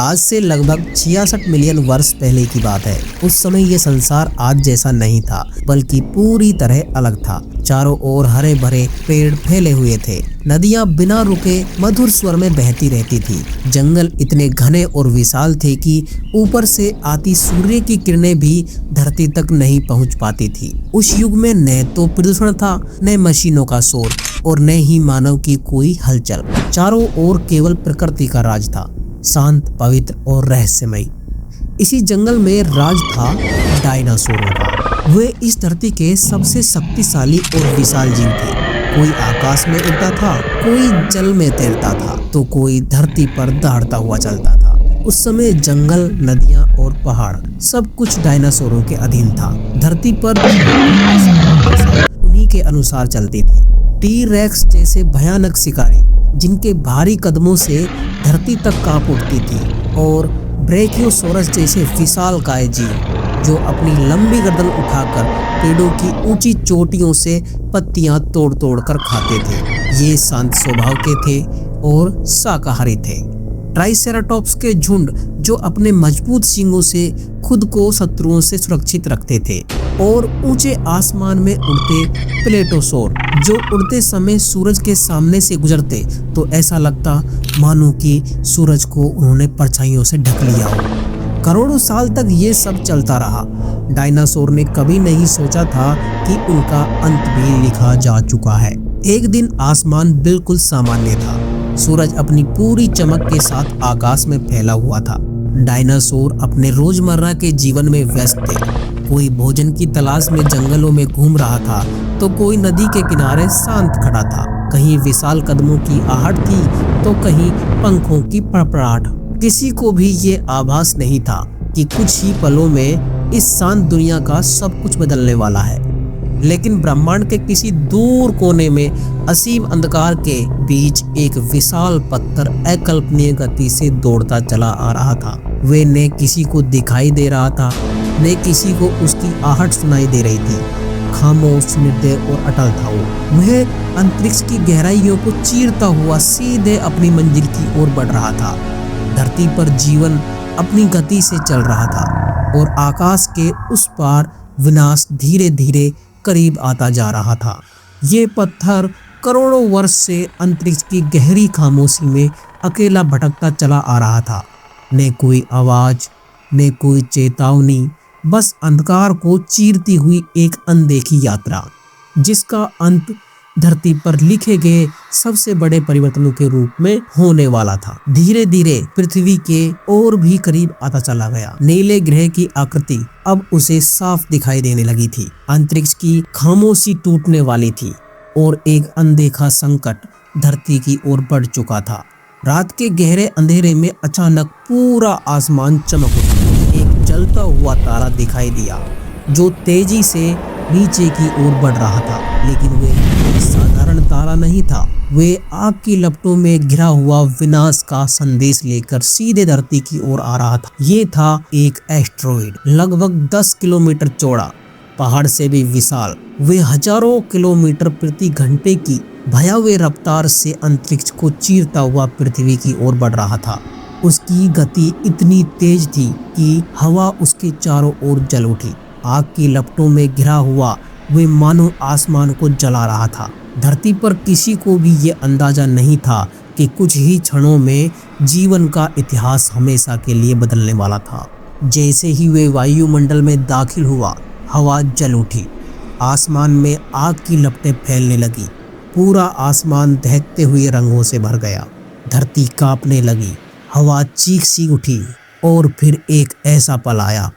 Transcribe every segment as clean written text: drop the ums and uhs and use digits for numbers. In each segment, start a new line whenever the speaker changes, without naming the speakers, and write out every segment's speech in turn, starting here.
आज से लगभग 66 मिलियन वर्ष पहले की बात है। उस समय ये संसार आज जैसा नहीं था, बल्कि पूरी तरह अलग था। चारों ओर हरे भरे पेड़ फैले हुए थे। नदियां बिना रुके मधुर स्वर में बहती रहती थी। जंगल इतने घने और विशाल थे कि ऊपर से आती सूर्य की किरणें भी धरती तक नहीं पहुंच पाती थी। उस युग में न तो प्रदूषण था, न मशीनों का शोर और न ही मानव की कोई हलचल। चारों ओर केवल प्रकृति का राज था, शांत, पवित्र और रहस्यमय। इसी जंगल में राज था डायनासोरों का। वे इस धरती के सबसे शक्तिशाली और विशाल जीव थे। कोई आकाश में उड़ता था, कोई जल में तैरता था, तो कोई धरती पर दहाड़ता हुआ चलता था। उस समय जंगल, नदियां और पहाड़ सब कुछ डायनासोरों के अधीन था। धरती पर उन्हीं के अनुसार चलती थी। टी रेक्स जैसे भयानक शिकारी जिनके भारी कदमों से धरती तक कांप उठती थी, और ब्रेकियोसोरस जैसे विशालकाय जीव जो अपनी लंबी गर्दन उठाकर पेड़ों की ऊंची चोटियों से पत्तियां तोड़ तोड़ कर खाते थे। ये शांत स्वभाव के थे और शाकाहारी थे। ट्राइसेराटॉप्स के झुंड जो अपने मजबूत सींगों से खुद को शत्रुओं से सुरक्षित रखते थे, और ऊंचे आसमान में उड़ते प्लेटोसोर जो उड़ते समय सूरज के सामने से गुजरते तो ऐसा लगता मानो कि सूरज को उन्होंने परछाइयों से ढक लिया हो। करोड़ों साल तक ये सब चलता रहा। डायनासोर ने कभी नहीं सोचा था कि उनका अंत भी लिखा जा चुका है। एक दिन आसमान बिल्कुल सामान्य था। सूरज अपनी पूरी चमक के साथ आकाश में फैला हुआ था। डायनासोर अपने रोजमर्रा के जीवन में व्यस्त थे। कोई भोजन की तलाश में जंगलों में घूम रहा था, तो कोई नदी के किनारे शांत खड़ा था। कहीं विशाल कदमों की आहट थी, तो कहीं पंखों की फड़फड़ाहट। किसी को भी ये आभास नहीं था कि कुछ ही पलों में इस शांत दुनिया का सब कुछ बदलने वाला है। लेकिन ब्रह्मांड के किसी दूर कोने में असीम अंधकार के बीच एक विशाल पत्थर अकल्पनीय गति से दौड़ता चला आ रहा था। वे न किसी को दिखाई दे रहा था, न किसी को उसकी आहट सुनाई दे रही थी। खामोश, निर्दय और अटल था वो। वह अंतरिक्ष की गहराइयों को चीरता हुआ सीधे अपनी मंजिल की ओर बढ़ रहा था। धरती पर जीवन अपनी गति से चल रहा था, और आकाश के उस पार विनाश धीरे धीरे करीब आता जा रहा था। ये पत्थर करोड़ों वर्ष से अंतरिक्ष की गहरी खामोशी में अकेला भटकता चला आ रहा था। न कोई आवाज, न कोई चेतावनी, बस अंधकार को चीरती हुई एक अनदेखी यात्रा, जिसका अंत धरती पर लिखे गए सबसे बड़े परिवर्तनों के रूप में होने वाला था। धीरे धीरे पृथ्वी के और भी करीब आता चला गया। नीले ग्रह की आकृति अब उसे साफ दिखाई देने लगी थी। अंतरिक्ष की खामोशी टूटने वाली थी, और एक अनदेखा संकट धरती की ओर बढ़ चुका था। रात के गहरे अंधेरे में अचानक पूरा आसमान चमक उठा। एक जलता हुआ तारा दिखाई दिया जो तेजी से नीचे की ओर बढ़ रहा था। लेकिन वे साधारण तारा नहीं था। वे आग की लपटों में घिरा हुआ विनाश का संदेश लेकर सीधे धरती की ओर आ रहा था। ये था एक एस्टेरॉयड, लगभग 10 किलोमीटर चौड़ा, पहाड़ से भी विशाल। वे हजारों किलोमीटर प्रति घंटे की भयावह रफ्तार से अंतरिक्ष को चीरता हुआ पृथ्वी की ओर बढ़ रहा था। उसकी गति इतनी तेज थी कि हवा उसके चारों ओर जल उठी। आग की लपटों में घिरा हुआ वे मानो आसमान को जला रहा था। धरती पर किसी को भी ये अंदाजा नहीं था कि कुछ ही क्षणों में जीवन का इतिहास हमेशा के लिए बदलने वाला था। जैसे ही वे वायुमंडल में दाखिल हुआ, हवा जल उठी। आसमान में आग की लपटें फैलने लगी। पूरा आसमान दहकते हुए रंगों से भर गया। धरती कांपने लगी, हवा चीख सी उठी, और फिर एक ऐसा पल आया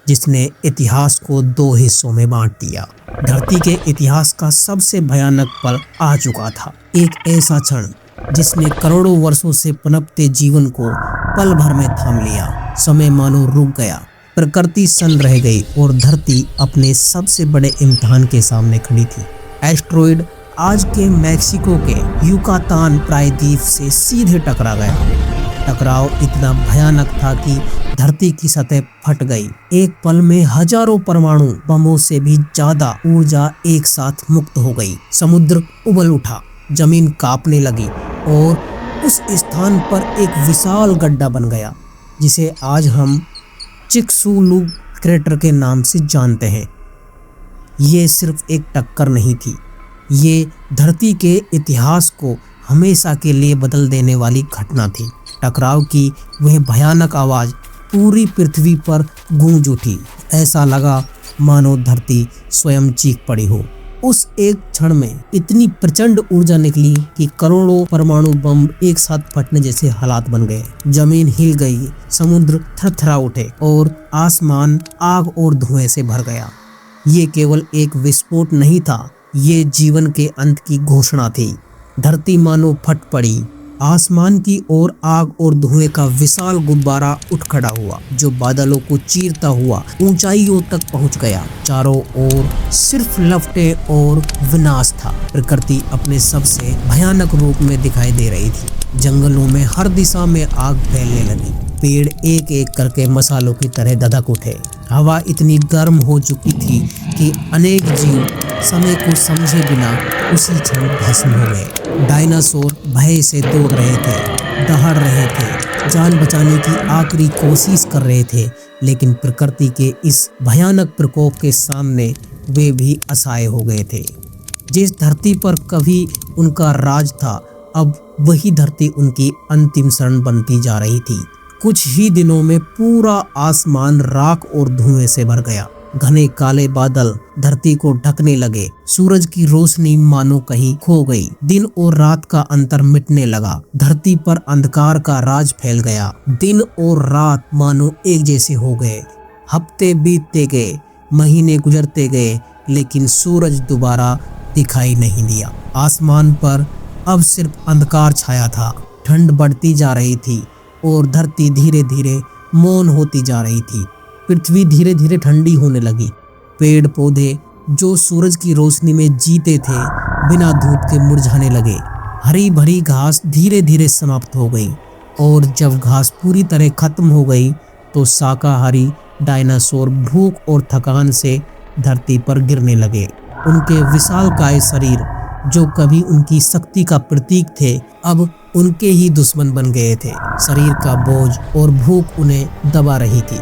जिसने इतिहास को 2 हिस्सों में बांट दिया। धरती के इतिहास का सबसे भयानक पल आ चुका था। एक ऐसा क्षण जिसने करोड़ों वर्षों से पनपते जीवन को पल भर में थाम लिया। समय मानो रुक गया, प्रकृति सन रह गई, और धरती अपने सबसे बड़े इम्तिहान के सामने खड़ी थी। एस्टेरॉयड आज के मैक्सिको के युकातान प्रायद्वीप से सीधे टकरा गया। टकराव इतना भयानक था कि धरती की सतह फट गई। एक पल में हजारों परमाणु बमों से भी ज्यादा ऊर्जा एक साथ मुक्त हो गई। समुद्र उबल उठा, जमीन कांपने लगी, और उस स्थान पर एक विशाल गड्ढा बन गया जिसे आज हम चिक्सुलुक क्रेटर के नाम से जानते हैं। ये सिर्फ एक टक्कर नहीं थी, ये धरती के इतिहास को हमेशा के लिए बदल देने वाली घटना थी। टकराव की वह भयानक आवाज़ पूरी पृथ्वी पर गूंज उठी। ऐसा लगा मानो धरती स्वयं चीख पड़ी हो। उस एक क्षण में इतनी प्रचंड ऊर्जा निकली कि करोड़ों परमाणु बम एक साथ फटने जैसे हालात बन गए। जमीन हिल गई, समुद्र थरथरा उठे और आसमान आग और धुएं से भर गया। ये केवल एक विस्फोट नहीं था, ये जीवन के अंत की घोषणा थी। धरती मानो फट पड़ी। आसमान की ओर आग और धुएं का विशाल गुब्बारा उठ खड़ा हुआ, जो बादलों को चीरता हुआ ऊंचाइयों तक पहुंच गया। चारों ओर सिर्फ लपटे और विनाश था। प्रकृति अपने सबसे भयानक रूप में दिखाई दे रही थी। जंगलों में हर दिशा में आग फैलने लगी। पेड़ एक एक करके मसालों की तरह धधक उठे। हवा इतनी गर्म हो चुकी थी कि अनेक जीव समय को समझे बिना उसी क्षण भस्म हो गए। डायनासोर भय से दौड़ रहे थे, दहाड़ रहे थे, जान बचाने की आखिरी कोशिश कर रहे थे, लेकिन प्रकृति के इस भयानक प्रकोप के सामने वे भी असहाय हो गए थे। जिस धरती पर कभी उनका राज था, अब वही धरती उनकी अंतिम शरण बनती जा रही थी। कुछ ही दिनों में पूरा आसमान राख और धुएं से भर गया। घने काले बादल धरती को ढकने लगे। सूरज की रोशनी मानो कहीं खो गई। दिन और रात का अंतर मिटने लगा। धरती पर अंधकार का राज फैल गया। दिन और रात मानो एक जैसे हो गए। हफ्ते बीतते गए, महीने गुजरते गए, लेकिन सूरज दोबारा दिखाई नहीं दिया। आसमान पर अब सिर्फ अंधकार छाया था। ठंड बढ़ती जा रही थी और धरती धीरे धीरे मौन होती जा रही थी। पृथ्वी धीरे धीरे ठंडी होने लगी। पेड़ पौधे जो सूरज की रोशनी में जीते थे, बिना धूप के मुरझाने लगे। हरी भरी घास धीरे धीरे समाप्त हो गई और जब घास पूरी तरह खत्म हो गई तो शाकाहारी डायनासोर भूख और थकान से धरती पर गिरने लगे। उनके विशालकाय शरीर जो कभी उनकी शक्ति का प्रतीक थे, अब उनके ही दुश्मन बन गए थे। शरीर का बोझ और भूख उन्हें दबा रही थी।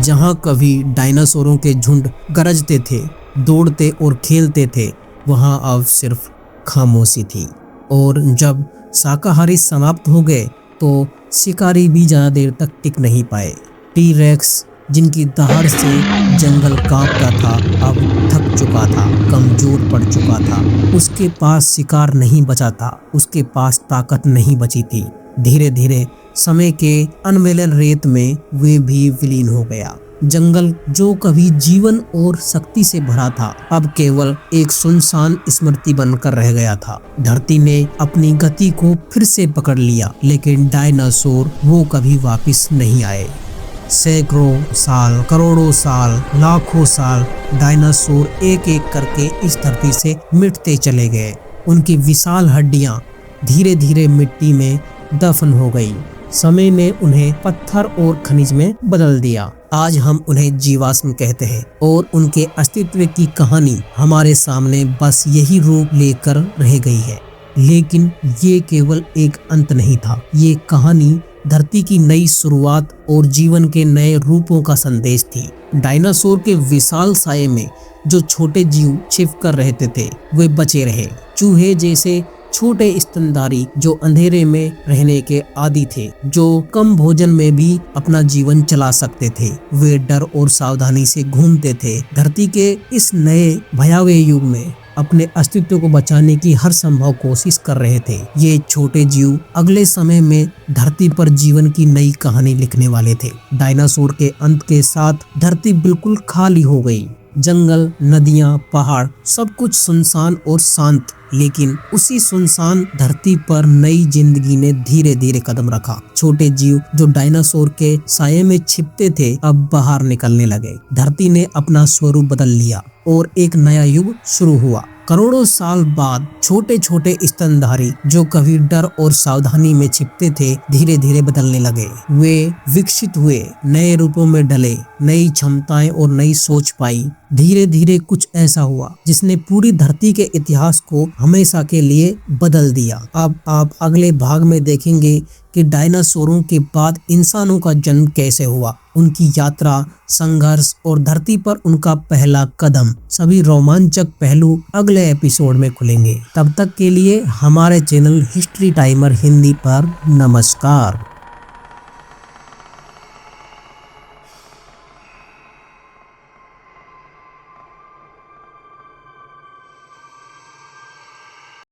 जहां कभी डायनासोरों के झुंड गरजते थे, दौड़ते और खेलते थे, वहां अब सिर्फ खामोशी थी। और जब शाकाहारी समाप्त हो गए तो शिकारी भी ज्यादा देर तक टिक नहीं पाए। टी-रेक्स जिनकी दहाड़ से जंगल कांपता था, अब थक चुका था, कमजोर पड़ चुका था। उसके पास शिकार नहीं बचा था, उसके पास ताकत नहीं बची थी। धीरे धीरे समय के अनमिलन रेत में वे भी विलीन हो गया। जंगल जो कभी जीवन और शक्ति से भरा था, अब केवल एक सुनसान स्मृति बनकर रह गया था। धरती ने अपनी गति को फिर से पकड़ लिया, लेकिन डायनासोर वो कभी वापस नहीं आए। सैकड़ों साल, करोड़ों साल, लाखों साल डायनासोर एक एक करके इस धरती से मिटते चले गए। उनकी विशाल हड्डियां धीरे धीरे मिट्टी में दफन हो गई। समय ने उन्हें पत्थर और खनिज में बदल दिया। आज हम उन्हें जीवाश्म कहते हैं और उनके अस्तित्व की कहानी हमारे सामने बस यही रूप लेकर रह गई है। लेकिन ये केवल एक अंत नहीं था, ये कहानी धरती की नई शुरुआत और जीवन के नए रूपों का संदेश थी। डायनासोर के विशाल साये में जो छोटे जीव छिप कर रहते थे, वे बचे रहे। चूहे जैसे छोटे स्तनधारी जो अंधेरे में रहने के आदी थे, जो कम भोजन में भी अपना जीवन चला सकते थे, वे डर और सावधानी से घूमते थे। धरती के इस नए भयावह युग में अपने अस्तित्व को बचाने की हर संभव कोशिश कर रहे थे। ये छोटे जीव अगले समय में धरती पर जीवन की नई कहानी लिखने वाले थे। डायनासोर के अंत के साथ धरती बिल्कुल खाली हो गई। जंगल, नदियां, पहाड़, सब कुछ सुनसान और शांत। लेकिन उसी सुनसान धरती पर नई जिंदगी ने धीरे धीरे कदम रखा। छोटे जीव जो डायनासोर के साये में छिपते थे, अब बाहर निकलने लगे। धरती ने अपना स्वरूप बदल लिया और एक नया युग शुरू हुआ। करोड़ों साल बाद छोटे छोटे स्तनधारी जो कभी डर और सावधानी में छिपते थे, धीरे धीरे बदलने लगे। वे विकसित हुए, नए रूपों में ढले, नई क्षमताएं और नई सोच पाई। धीरे धीरे कुछ ऐसा हुआ जिसने पूरी धरती के इतिहास को हमेशा के लिए बदल दिया। अब आप अगले भाग में देखेंगे कि डायनासोरों के बाद इंसानों का जन्म कैसे हुआ, उनकी यात्रा, संघर्ष और धरती पर उनका पहला कदम। सभी रोमांचक पहलू अगले एपिसोड में खुलेंगे। तब तक के लिए हमारे चैनल हिस्ट्री टाइमर हिंदी पर नमस्कार।